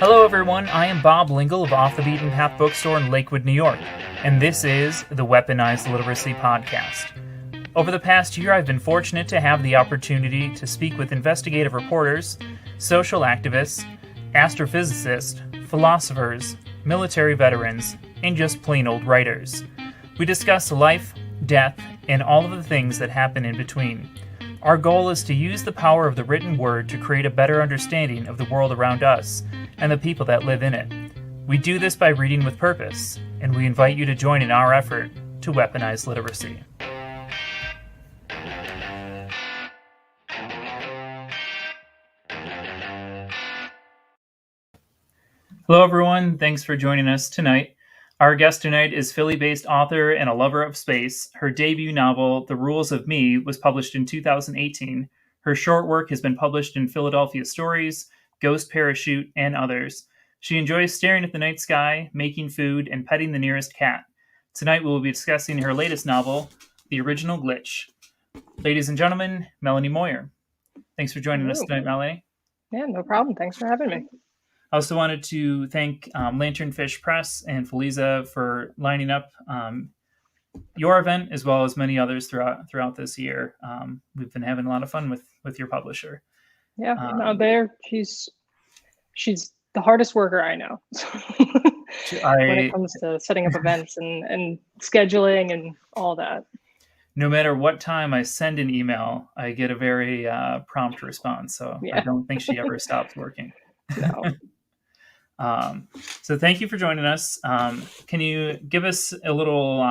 Hello everyone, I am Bob Lingle of Off the Beaten Path Bookstore in Lakewood, New York, and this is the Weaponize Literacy podcast. Over the past year, I've been fortunate to have the opportunity to speak with investigative reporters, social activists, astrophysicists, philosophers, military veterans, and just plain old writers. We discuss life, death, and all of the things that happen in between. Our goal is to use the power of the written word to create a better understanding of the world around us and the people that live in it. We do this by reading with purpose, and we invite you to join in our effort to weaponize literacy. Hello everyone, thanks for joining us tonight. Our guest tonight is Philly-based author and a lover of space. Her debut novel, The Rules of Me, was published in 2018. Her short work has been published in Philadelphia Stories, Ghost Parachute, and others. She enjoys staring at the night sky, making food, and petting the nearest cat. Tonight we will be discussing her latest novel, The Original Glitch. Ladies and gentlemen, Melanie Moyer. Thanks for joining us tonight, Melanie. Yeah, no problem. Thanks for having me. I also wanted to thank Lanternfish Press and Feliza for lining up your event, as well as many others throughout this year. We've been having a lot of fun with your publisher. Yeah, she's the hardest worker I know when it comes to setting up events and scheduling and all that. No matter what time I send an email, I get a very prompt response. So yeah. I don't think she ever stops working. No. So thank you for joining us. Can you give us a little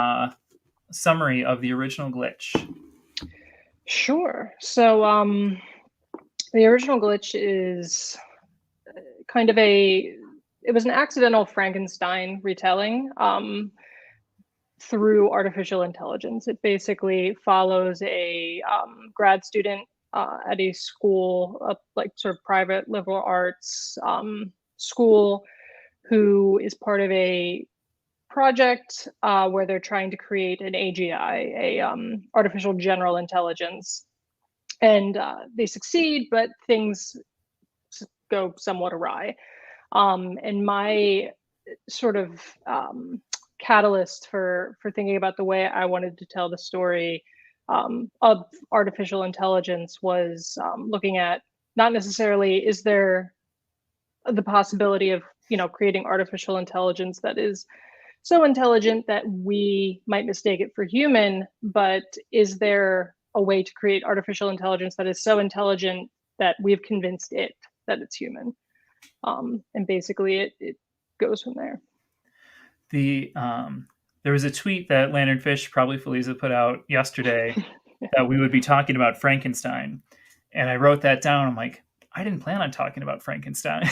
summary of The Original Glitch? Sure. So The Original Glitch is kind of it was an accidental Frankenstein retelling through artificial intelligence. It basically follows a grad student at a school, like sort of private liberal arts school, who is part of a project where they're trying to create an AGI, artificial general intelligence, and they succeed, but things go somewhat awry. And my sort of catalyst for thinking about the way I wanted to tell the story of artificial intelligence was looking at not necessarily is there the possibility of creating artificial intelligence that is so intelligent that we might mistake it for human, but is there a way to create artificial intelligence that is so intelligent that we've convinced it that it's human? And basically it goes from there. There was a tweet that Lanternfish, probably Feliza, put out yesterday that we would be talking about Frankenstein. And I wrote that down. I'm like, I didn't plan on talking about Frankenstein,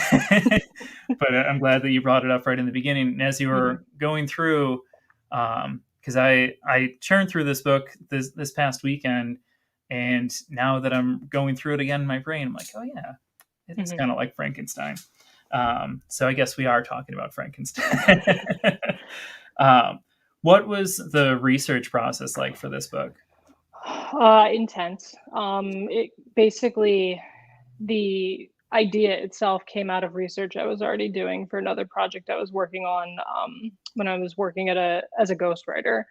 but I'm glad that you brought it up right in the beginning. And as you were going through, because I churned through this book this past weekend, and now that I'm going through it again in my brain, I'm like, oh yeah, it's kind of like Frankenstein. So I guess we are talking about Frankenstein. What was the research process like for this book? Intense. It basically, the idea itself came out of research I was already doing for another project I was working on when I was working as a ghostwriter.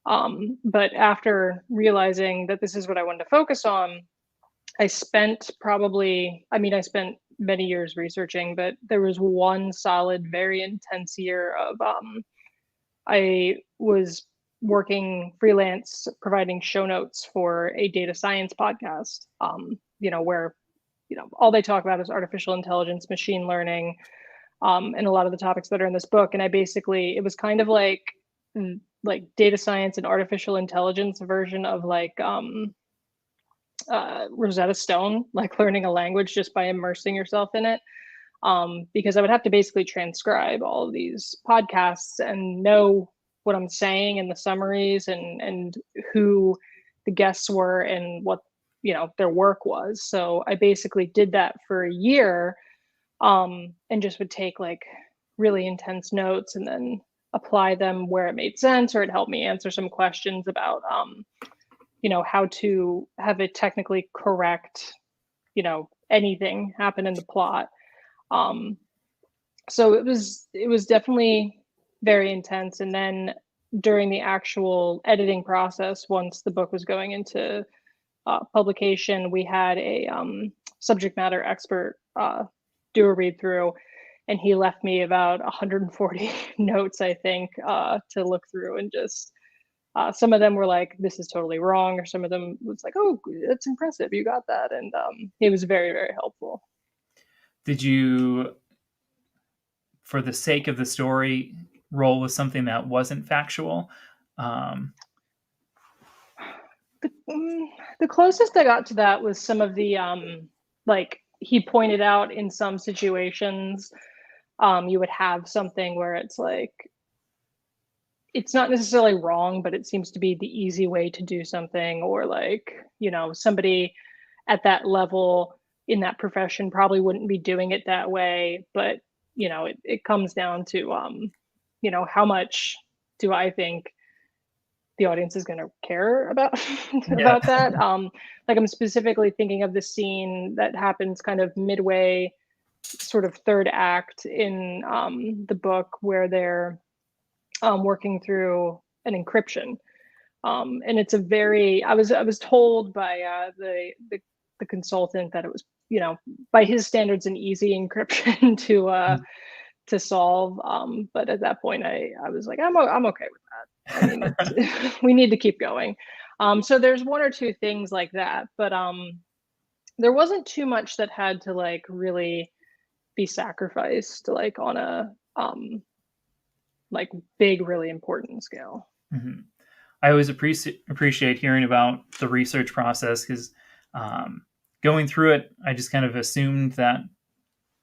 But after realizing that this is what I wanted to focus on, I spent many years researching, but there was one solid, very intense year of I was working freelance, providing show notes for a data science podcast, where all they talk about is artificial intelligence, machine learning, and a lot of the topics that are in this book. And it was kind of like data science and artificial intelligence version of Rosetta Stone, like learning a language just by immersing yourself in it. Because I would have to basically transcribe all of these podcasts and know what I'm saying and the summaries and who the guests were and what their work was. So I basically did that for a year, and just would take really intense notes and then apply them where it made sense, or it helped me answer some questions about how to have it technically correct anything happen in the plot. So it was definitely very intense. And then during the actual editing process, once the book was going into publication, we had a subject matter expert do a read through, and he left me about 140 notes, I think, to look through, and just some of them were like, this is totally wrong, or some of them was like, oh, that's impressive, you got that. And he was very, very helpful. Did you, for the sake of the story, roll with something that wasn't factual? The closest I got to that was some of the like he pointed out in some situations, you would have something where it's like, it's not necessarily wrong, but it seems to be the easy way to do something, or like, somebody at that level in that profession probably wouldn't be doing it that way. But it comes down to how much do I think the audience is going to care about about that. Like, I'm specifically thinking of the scene that happens kind of midway, sort of third act in the book, where they're working through an encryption, and it's a very, I was told by the consultant that it was, by his standards, an easy encryption to solve. But at that point, I was like, I'm okay with that. I mean, we need to keep going. So there's one or two things like that, but there wasn't too much that had to like really be sacrificed, like on a like big, really important scale. Mm-hmm. I always appreciate hearing about the research process, because going through it, I just kind of assumed that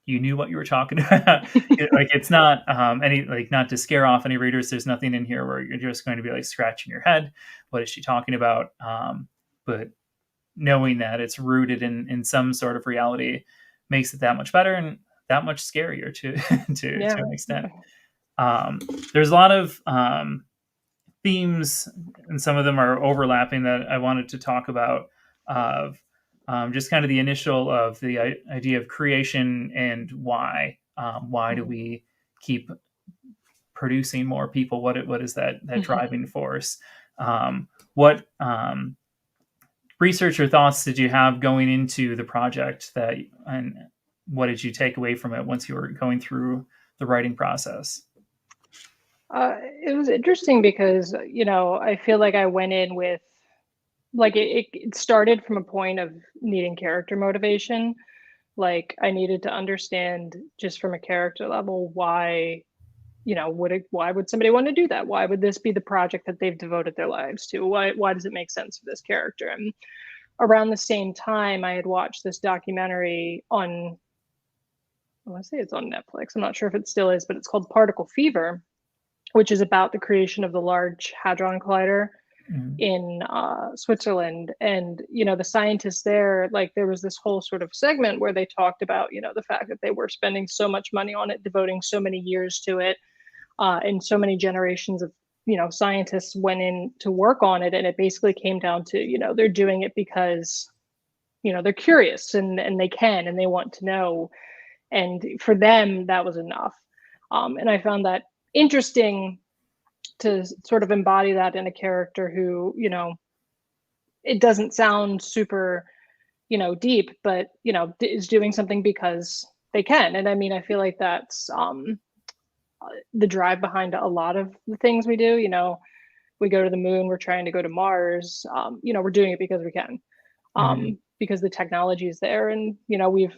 you knew what you were talking about. Like, it's not any, like, not to scare off any readers. There's nothing in here where you're just going to be like scratching your head. What is she talking about? But knowing that it's rooted in some sort of reality makes it that much better and that much scarier to an extent. There's a lot of themes, and some of them are overlapping, that I wanted to talk about, of just kind of the initial of the idea of creation and why. Why do we keep producing more people? What is that driving force? What research or thoughts did you have going into the project, and what did you take away from it once you were going through the writing process? It was interesting because, I feel like I went in with, like, it started from a point of needing character motivation. Like, I needed to understand, just from a character level, why, why would somebody want to do that? Why would this be the project that they've devoted their lives to? Why does it make sense for this character? And around the same time, I had watched this documentary on, I want to say it's on Netflix, I'm not sure if it still is, but it's called Particle Fever, which is about the creation of the Large Hadron Collider in Switzerland. And, the scientists there, like, there was this whole sort of segment where they talked about, the fact that they were spending so much money on it, devoting so many years to it, and so many generations of, scientists went in to work on it. And it basically came down to, they're doing it because, they're curious, and they can, and they want to know. And for them, that was enough. And I found that interesting to sort of embody that in a character who, it doesn't sound super, deep, but, is doing something because they can. And I mean, I feel like that's the drive behind a lot of the things we do. We go to the moon, we're trying to go to Mars, we're doing it because we can, because the technology is there, and, we've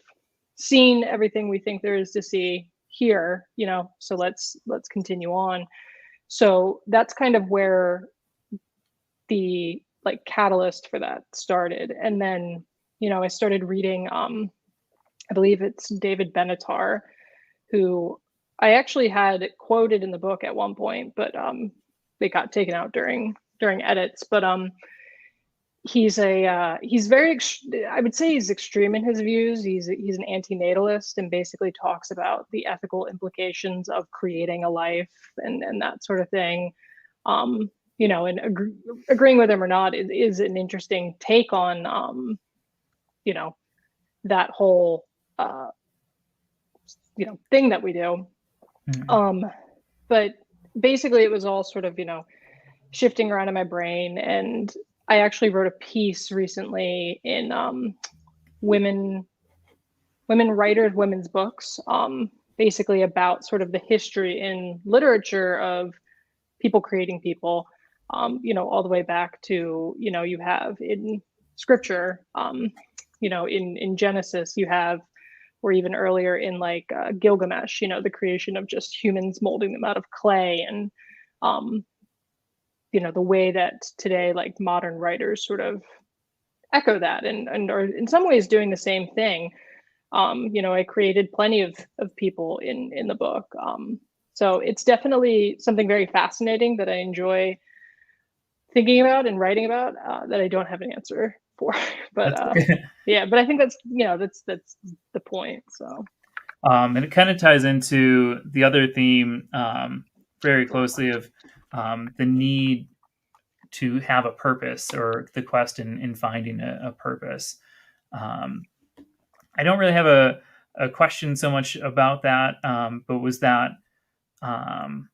seen everything we think there is to see here, so let's continue on. So that's kind of where the, like, catalyst for that started. And then, I started reading, I believe it's David Benatar, who I actually had quoted in the book at one point, but they got taken out during edits. But he's very, I would say he's extreme in his views. He's an anti-natalist, and basically talks about the ethical implications of creating a life, and that sort of thing. And agreeing with him or not is an interesting take on that whole thing that we do. Mm-hmm. But basically it was all sort of, shifting around in my brain. And I actually wrote a piece recently in women writers, women's books, basically about sort of the history in literature of people creating people, all the way back to, you have in scripture, in Genesis, you have, or even earlier in like Gilgamesh, the creation of just humans molding them out of clay. And, um, the way that today, like modern writers sort of echo that and are in some ways doing the same thing. I created plenty of people in the book. So it's definitely something very fascinating that I enjoy thinking about and writing about, that I don't have an answer for. But That's okay. yeah, but I think that's that's the point. So And it kind of ties into the other theme very closely of the need to have a purpose, or the quest in finding a purpose. Um, I don't really have a question so much about that, but was that, um,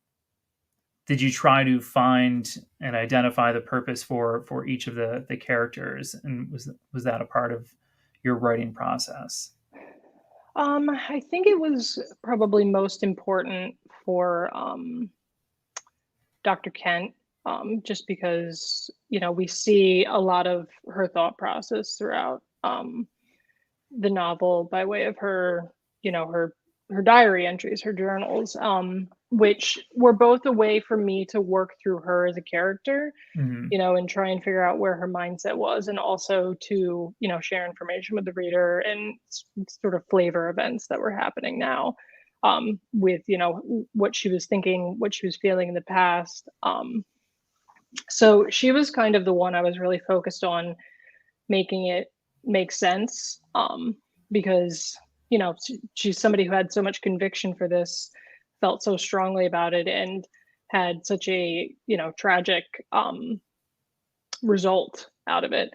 did you try to find and identify the purpose for each of the characters, and was that a part of your writing process? I think it was probably most important for Dr. Kent, just because we see a lot of her thought process throughout the novel by way of her, her diary entries, her journals, which were both a way for me to work through her as a character, Mm-hmm. and try and figure out where her mindset was, and also to, share information with the reader and sort of flavor events that were happening now, with, what she was thinking, what she was feeling in the past. So she was kind of the one I was really focused on making it make sense, because she's somebody who had so much conviction for this, felt so strongly about it, and had such a tragic result out of it.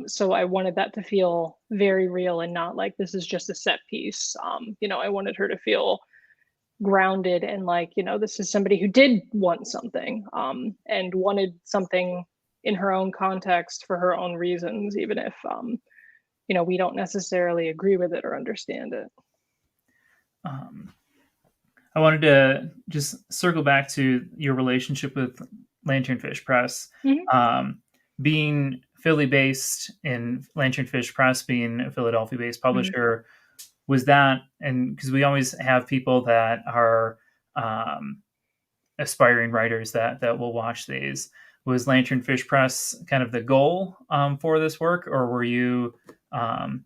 So I wanted that to feel very real and not like this is just a set piece. I wanted her to feel grounded and like, this is somebody who did want something, and wanted something in her own context for her own reasons, even if, we don't necessarily agree with it or understand it. Um, I wanted to just circle back to your relationship with Lanternfish Press. Mhm. Being Philly based and Lanternfish Press being a Philadelphia based Mhm. publisher, was that, and because we always have people that are aspiring writers that will watch these, was Lanternfish Press kind of the goal for this work, or were you um,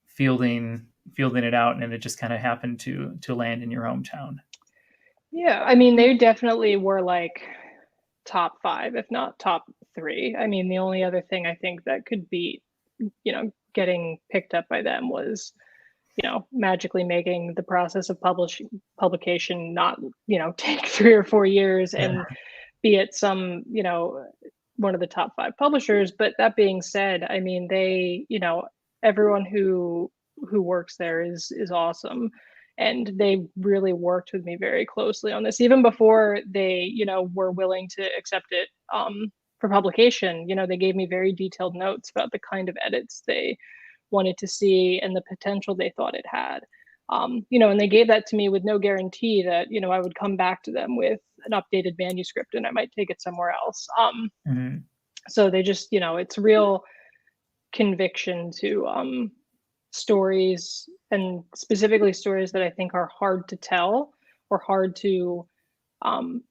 fielding it out and it just kind of happened to land in your hometown? Yeah, I mean, they definitely were like top five, if not top three. I mean, the only other thing I think that could beat, getting picked up by them was, magically making the process of publication not, take 3 or 4 years and be at some, one of the top five publishers. But that being said, I mean, they, everyone who works there is awesome. And they really worked with me very closely on this, even before they, were willing to accept it, for publication. They gave me very detailed notes about the kind of edits they wanted to see and the potential they thought it had. And they gave that to me with no guarantee that, I would come back to them with an updated manuscript and I might take it somewhere else. Mhm. So they just, it's real conviction to, stories, and specifically stories that I think are hard to tell or hard to, um,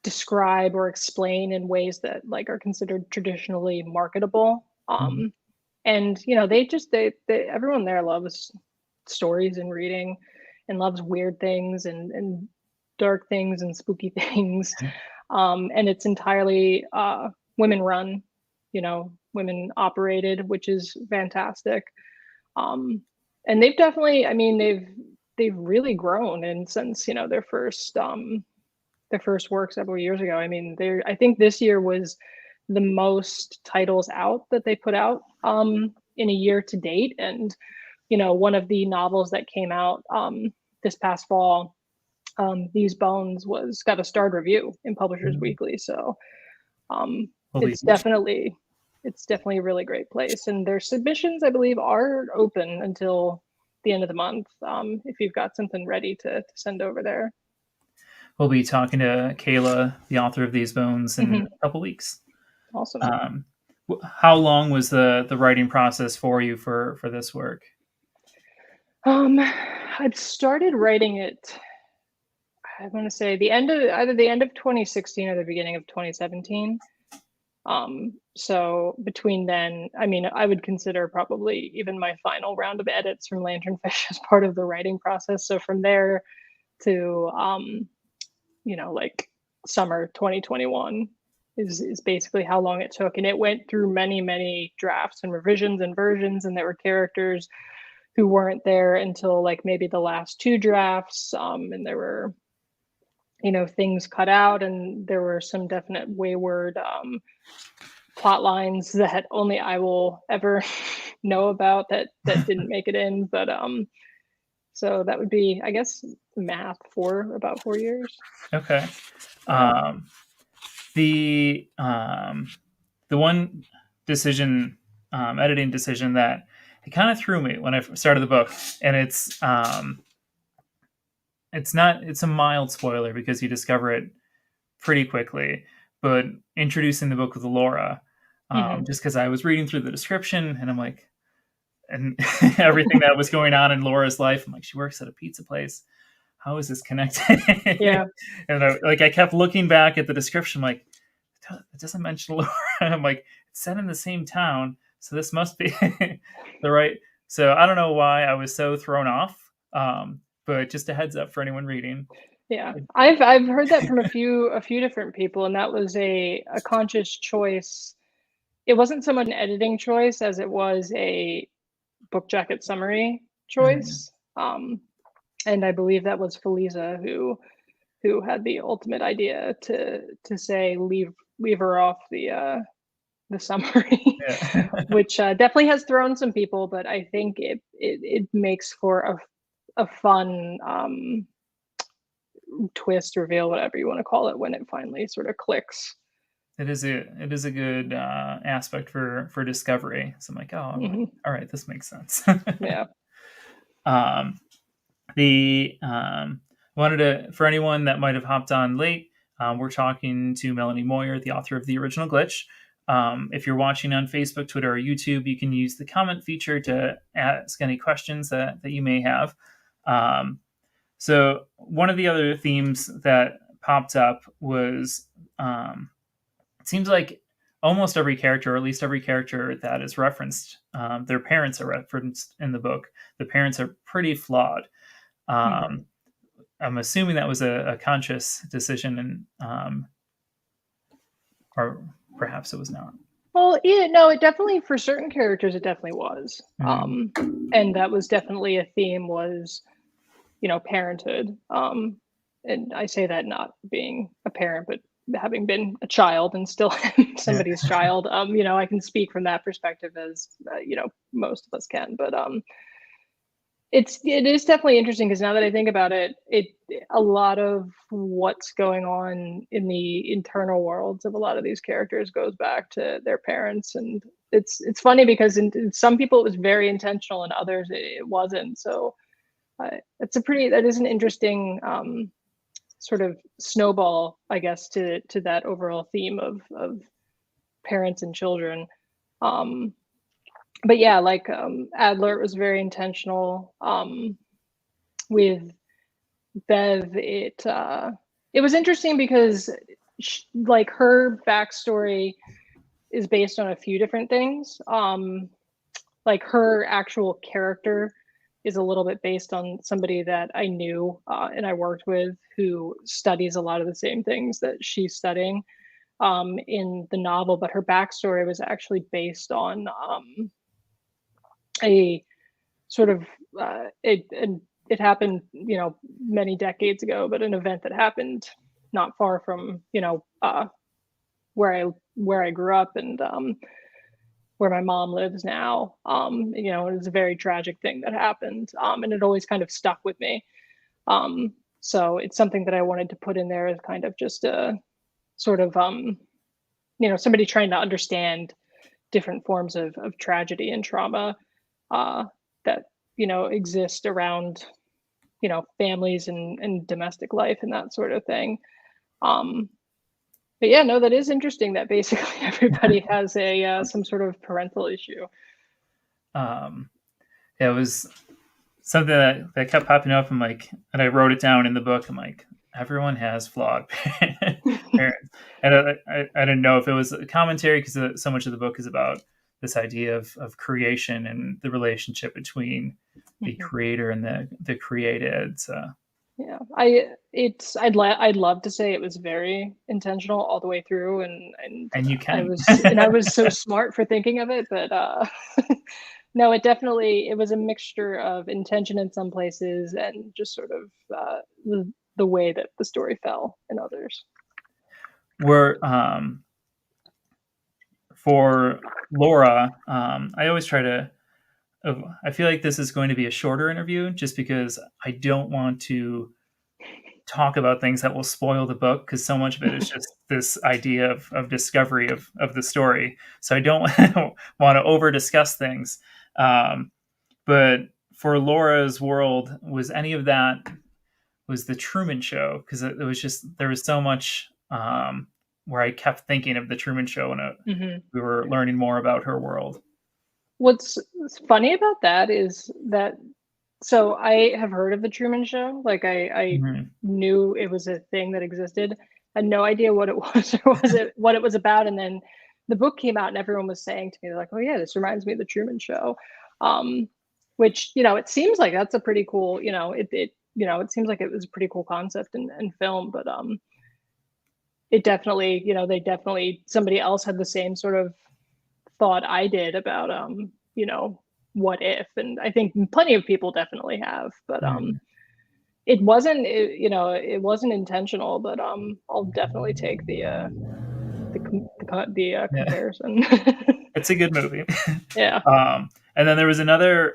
describe or explain in ways that like are considered traditionally marketable. Mhm. And they everyone there loves stories and reading, and loves weird things and dark things and spooky things. And it's entirely women run, women operated, which is fantastic. um, and they've definitely, I mean, they've really grown, and since their first work several years ago. I mean, I think this year was the most titles out that they put out, in a year to date. And one of the novels that came out, this past fall, These Bones got a starred review in Publishers Mm. Weekly. So Well, it's definitely a really great place. And their submissions, I believe, are open until the end of the month, if you've got something ready to send over there. we'll be talking to Kayla, the author of These Bones, in Mm-hmm. a couple weeks. Awesome. How long was the writing process for you for this work? I'd started writing it, I want to say either the end of 2016 or the beginning of 2017. So between then, I mean, I would consider probably even my final round of edits from Lanternfish as part of the writing process. So from there to, like summer 2021 is basically how long it took. And it went through many, many drafts and revisions and versions. And there were characters who weren't there until like maybe the last two drafts. And there were, things cut out, and there were some definite wayward plot lines that only I will ever know about that didn't make it in. But so that would be, I guess, math for about 4 years. Okay. Yeah. The one decision, editing decision that it kind of threw me when I started the book, and it's a mild spoiler because you discover it pretty quickly, but introducing the book with Laura, Mm-hmm. just because I was reading through the description and I'm like, and everything that was going on in Laura's life, I'm like, she works at a pizza place. How is this connected? Yeah. And I kept looking back at the description, like, it doesn't mention Laura. I'm like, it's set in the same town, so this must be the right. So I don't know why I was so thrown off. But just a heads up for anyone reading. Yeah. I've heard that from a few different people, and that was a conscious choice. It wasn't so much an editing choice as it was a book jacket summary Mhm. choice. And I believe that was Feliza who had the ultimate idea to say leave her off the summary, Yeah. which definitely has thrown some people, but I think it makes for a fun twist, reveal, whatever you want to call it, when it finally sort of clicks. It is a good aspect for discovery. So I'm like, oh, Hmm. all right, this makes sense. Yeah. um, the wanted to for anyone that might have hopped on late, we're talking to Melanie Moyer, the author of the original Glitch. If you're watching on Facebook, Twitter, or YouTube, you can use the comment feature to ask any questions that you may have. So one of the other themes that popped up was it seems like almost every character, or at least every character that is referenced, their parents are referenced in the book. The parents are pretty flawed. Hmm. I'm assuming that was a conscious decision, or perhaps it was not. Well, yeah, no, it definitely, for certain characters, it definitely was. Mm. And that was definitely a theme, was, parenthood. And I say that not being a parent, but having been a child and still Yeah. somebody's child. I can speak from that perspective, as most of us can. But it is definitely interesting, because now that I think about it, a lot of what's going on in the internal worlds of a lot of these characters goes back to their parents. And it's funny because in some people it was very intentional, and others it wasn't. So that is an interesting sort of snowball, I guess, to that overall theme of parents and children. Um, but yeah, like Adler was very intentional. With Bev, it was interesting because like her backstory is based on a few different things. Like her actual character is a little bit based on somebody that I knew and I worked with, who studies a lot of the same things that she's studying in the novel. But her backstory was actually based on a sort of it happened, many decades ago, but an event that happened not far from, where I grew up, and where my mom lives now. It was a very tragic thing that happened, and it always kind of stuck with me. Um, So it's something that I wanted to put in there as kind of just a sort of, somebody trying to understand different forms of tragedy and trauma that, exist around, families and domestic life and that sort of thing. Um, but yeah, no, that is interesting that basically everybody has a some sort of parental issue. Um, it was something that kept popping up. I'm like, and I wrote it down in the book. I'm like, everyone has flawed parents. And I didn't know if it was a commentary, because so much of the book is about this idea of creation and the relationship between the creator and the created. So Yeah, I'd love to say it was very intentional all the way through, and you I can. was so smart for thinking of it, but no, it was a mixture of intention in some places and just sort of the way that the story fell in others. We're for Laura, I always try to. I feel like this is going to be a shorter interview, just because I don't want to talk about things that will spoil the book, because so much of it is just this idea of discovery of the story. So I don't want to over discuss things. But for Laura's world, was any of that, was the Truman Show? Because it was just, there was so much where I kept thinking of the Truman Show when we were learning more about her world. What's funny about that is that, so I have heard of the Truman Show. Like I knew it was a thing that existed. I had no idea what it was or what it was about. And then the book came out and everyone was saying to me, like, oh yeah, this reminds me of the Truman Show. Which, it seems like that's a pretty cool, it seems like it was a pretty cool concept and film, but it definitely, somebody else had the same sort of thought I did about what if, and I think plenty of people definitely have, but it wasn't it wasn't intentional, but I'll definitely take the comparison. It's a good movie. Yeah. And then there was another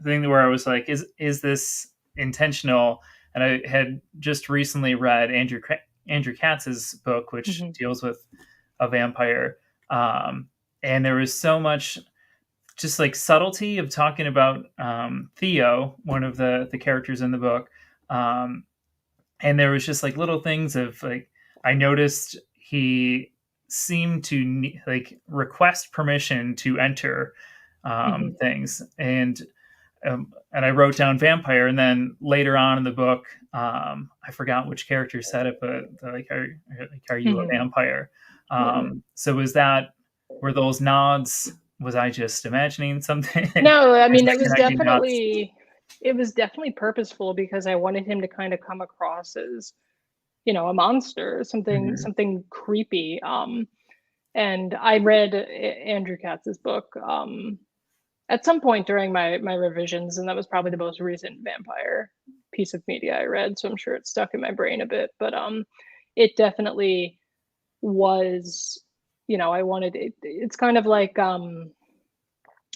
thing where I was like, is this intentional? And I had just recently read Andrew Katz's book, which deals with a vampire. And there was so much just like subtlety of talking about Theo, one of the characters in the book. And there was just like little things of like, I noticed he seemed to like request permission to enter things. And I wrote down vampire, and then later on in the book, I forgot which character said it, but like, are you a vampire? So were those nods? Was I just imagining something? No, I mean, it was definitely purposeful, because I wanted him to kind of come across as, a monster, something creepy. And I read Andrew Katz's book at some point during my revisions, and that was probably the most recent vampire piece of media I read, so I'm sure it's stuck in my brain a bit. But it definitely was, I wanted it. It's kind of like and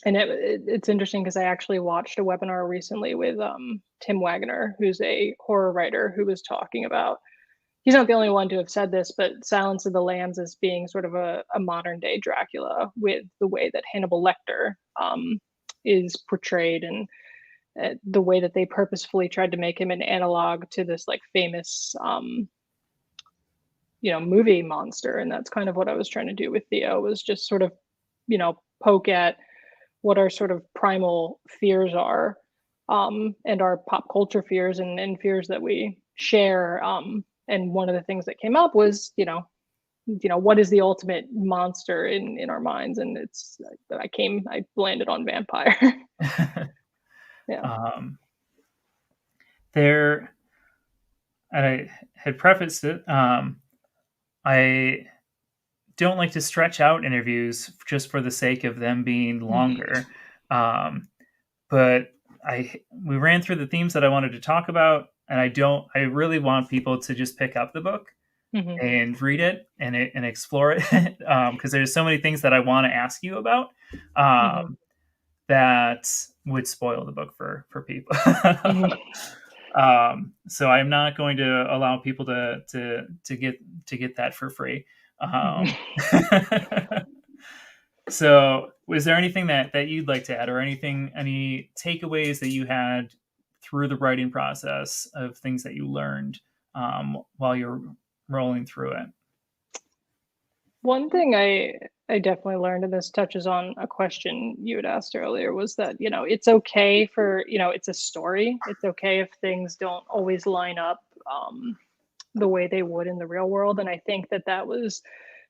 it's interesting because I actually watched a webinar recently with Tim Wagner, who's a horror writer, who was talking about, he's not the only one to have said this, but Silence of the Lambs as being sort of a modern day Dracula, with the way that Hannibal Lecter is portrayed, and the way that they purposefully tried to make him an analog to this like famous movie monster. And that's kind of what I was trying to do with Theo, was just sort of poke at what our sort of primal fears are, and our pop culture fears and fears that we share. And one of the things that came up was, what is the ultimate monster in our minds? And I landed on vampire. Yeah. And I had prefaced it. I don't like to stretch out interviews just for the sake of them being longer. But we ran through the themes that I wanted to talk about, and I really want people to just pick up the book and read it and explore it, because there's so many things that I want to ask you about that would spoil the book for people. So I'm not going to allow people to get that for free. So was there anything that you'd like to add, or any takeaways that you had through the writing process of things that you learned while you're rolling through it? One thing I definitely learned, and this touches on a question you had asked earlier, was that, it's okay for, it's a story. It's okay if things don't always line up the way they would in the real world. And I think that was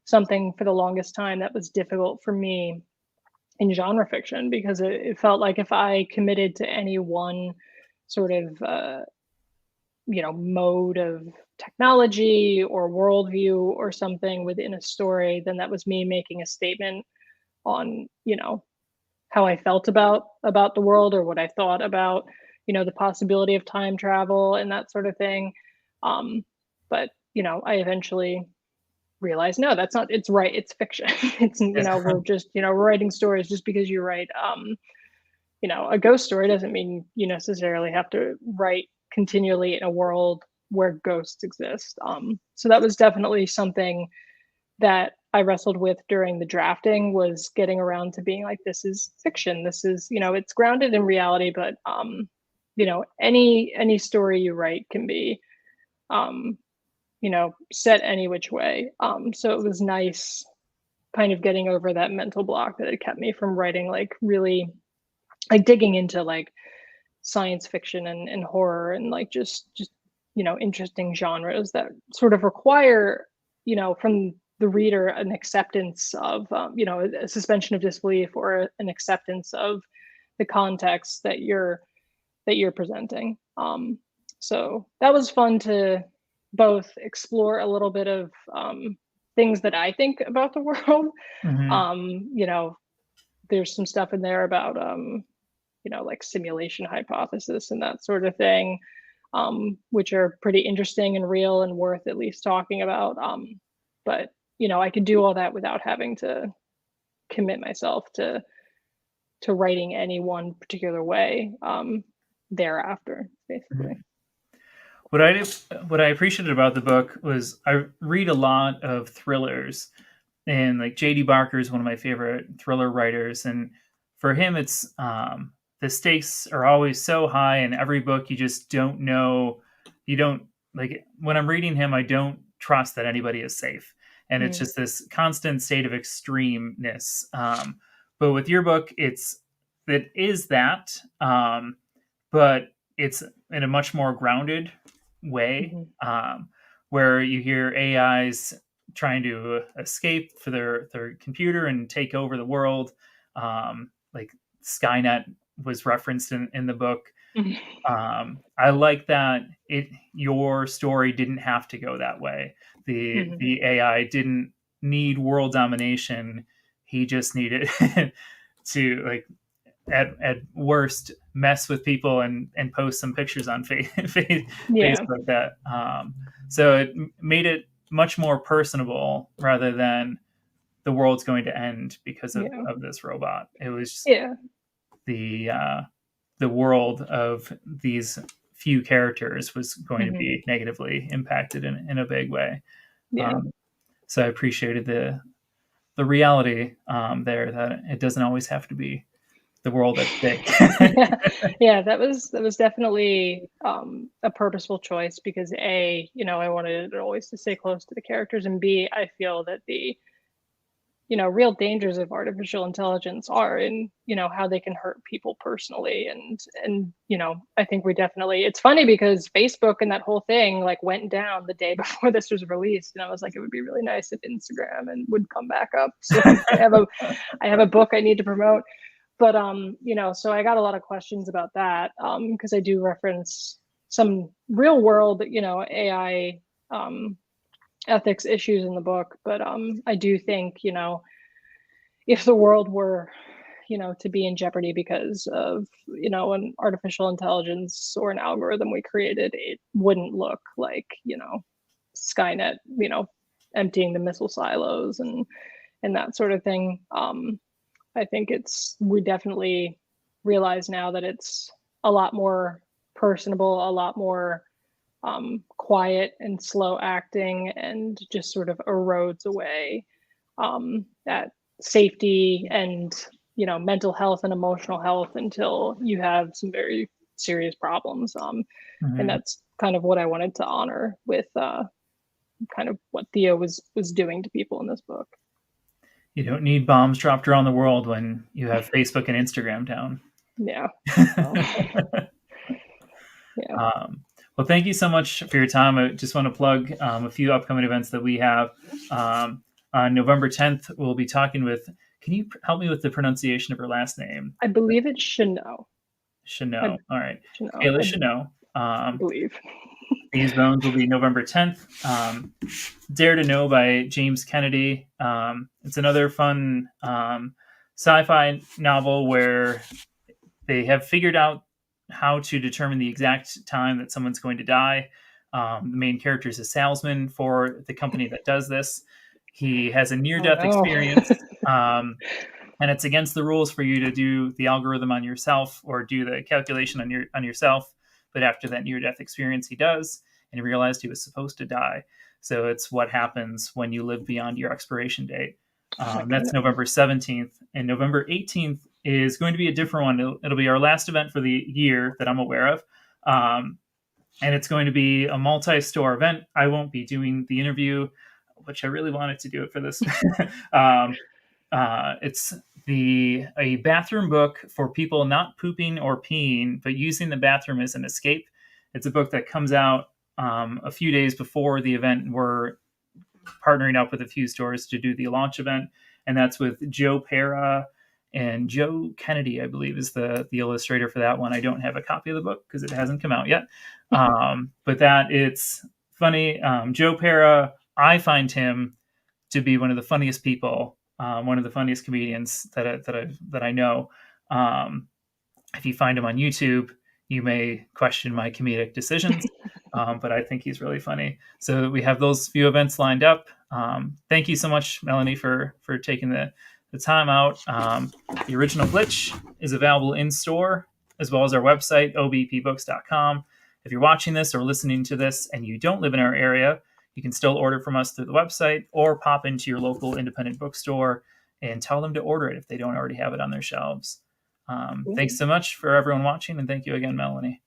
something for the longest time that was difficult for me in genre fiction, because it felt like if I committed to any one sort of mode of technology or worldview or something within a story, then that was me making a statement on how I felt about the world, or what I thought about the possibility of time travel and that sort of thing. But I eventually realized, no, that's not, it's right, it's fiction. It's we're just we're writing stories. Just because you write a ghost story doesn't mean you necessarily have to write continually in a world where ghosts exist. So that was definitely something that I wrestled with during the drafting, was getting around to being like, this is fiction. This is, it's grounded in reality, but any story you write can be set any which way. So it was nice kind of getting over that mental block that had kept me from writing, like, really like digging into like science fiction and horror, and like just interesting genres that sort of require from the reader an acceptance of a suspension of disbelief, or an acceptance of the context that you're presenting. So that was fun to both explore a little bit of things that I think about the world. Mm-hmm. There's some stuff in there about like simulation hypothesis and that sort of thing, which are pretty interesting and real and worth at least talking about. But I could do all that without having to commit myself to writing any one particular way thereafter, basically. What I appreciated about the book was I read a lot of thrillers, and like J.D. Barker is one of my favorite thriller writers, and for him it's the stakes are always so high in every book. You just don't know. You don't, like, when I'm reading him, I don't trust that anybody is safe, and it's just this constant state of extremeness. But with your book, it is that, but it's in a much more grounded way, where you hear AIs trying to escape for their computer and take over the world. Like Skynet was referenced in the book. I like that your story didn't have to go that way. The AI didn't need world domination. He just needed to, like, at worst, mess with people and post some pictures on Facebook that so it made it much more personable, rather than the world's going to end because of this robot. It was the world of these few characters was going to be negatively impacted in a big way. So I appreciated the reality there, that it doesn't always have to be the world that's big. Yeah, that was definitely a purposeful choice, because A, I wanted it always to stay close to the characters, and B, I feel that the real dangers of artificial intelligence are in how they can hurt people personally, and I think we definitely, it's funny because Facebook and that whole thing like went down the day before this was released, and I was like, it would be really nice if Instagram and would come back up. So I have a book I need to promote. But so I got a lot of questions about that, because I do reference some real world AI ethics issues in the book. But I do think if the world were to be in jeopardy because of an artificial intelligence or an algorithm we created, it wouldn't look like Skynet emptying the missile silos and that sort of thing. I think we definitely realize now that it's a lot more personable, a lot more quiet and slow acting, and just sort of erodes away that safety and, you know, mental health and emotional health until you have some very serious problems. And that's kind of what I wanted to honor with kind of what Theo was doing to people in this book. You don't need bombs dropped around the world when you have Facebook and Instagram down. Yeah. Yeah. Well, thank you so much for your time. I just want to plug a few upcoming events that we have. On November 10th, we'll be talking with, can you help me with the pronunciation of her last name? I believe it's Chanel. Chanel. All right. Chanel, Kayla Chanel. I believe. These Bones will be November 10th. Dare to Know by James Kennedy. It's another fun sci-fi novel where they have figured out how to determine the exact time that someone's going to die. The main character is a salesman for the company that does this. He has a near-death experience, and it's against the rules for you to do the algorithm on yourself or do the calculation on yourself. But after that near-death experience, he does, and he realized he was supposed to die. So it's what happens when you live beyond your expiration date. That's November 17th. And November 18th is going to be a different one. It'll be our last event for the year that I'm aware of. And it's going to be a multi-store event. I won't be doing the interview, which I really wanted to do it for this. It's a bathroom book for people not pooping or peeing, but using the bathroom as an escape. It's a book that comes out a few days before the event. We're partnering up with a few stores to do the launch event, and that's with Joe Pera and Joe Kennedy, I believe, is the illustrator for that one. I don't have a copy of the book because it hasn't come out yet, but that it's funny. Joe Pera, I find him to be one of the funniest people, one of the funniest comedians that I know. If you find him on YouTube, you may question my comedic decisions, but I think he's really funny. So we have those few events lined up. Thank you so much, Melanie, for taking the time out. The original Glitch is available in store, as well as our website, obpbooks.com. If you're watching this or listening to this and you don't live in our area, you can still order from us through the website or pop into your local independent bookstore and tell them to order it if they don't already have it on their shelves. Thanks so much for everyone watching, and thank you again, Melanie.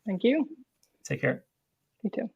Thank you. Take care. You too.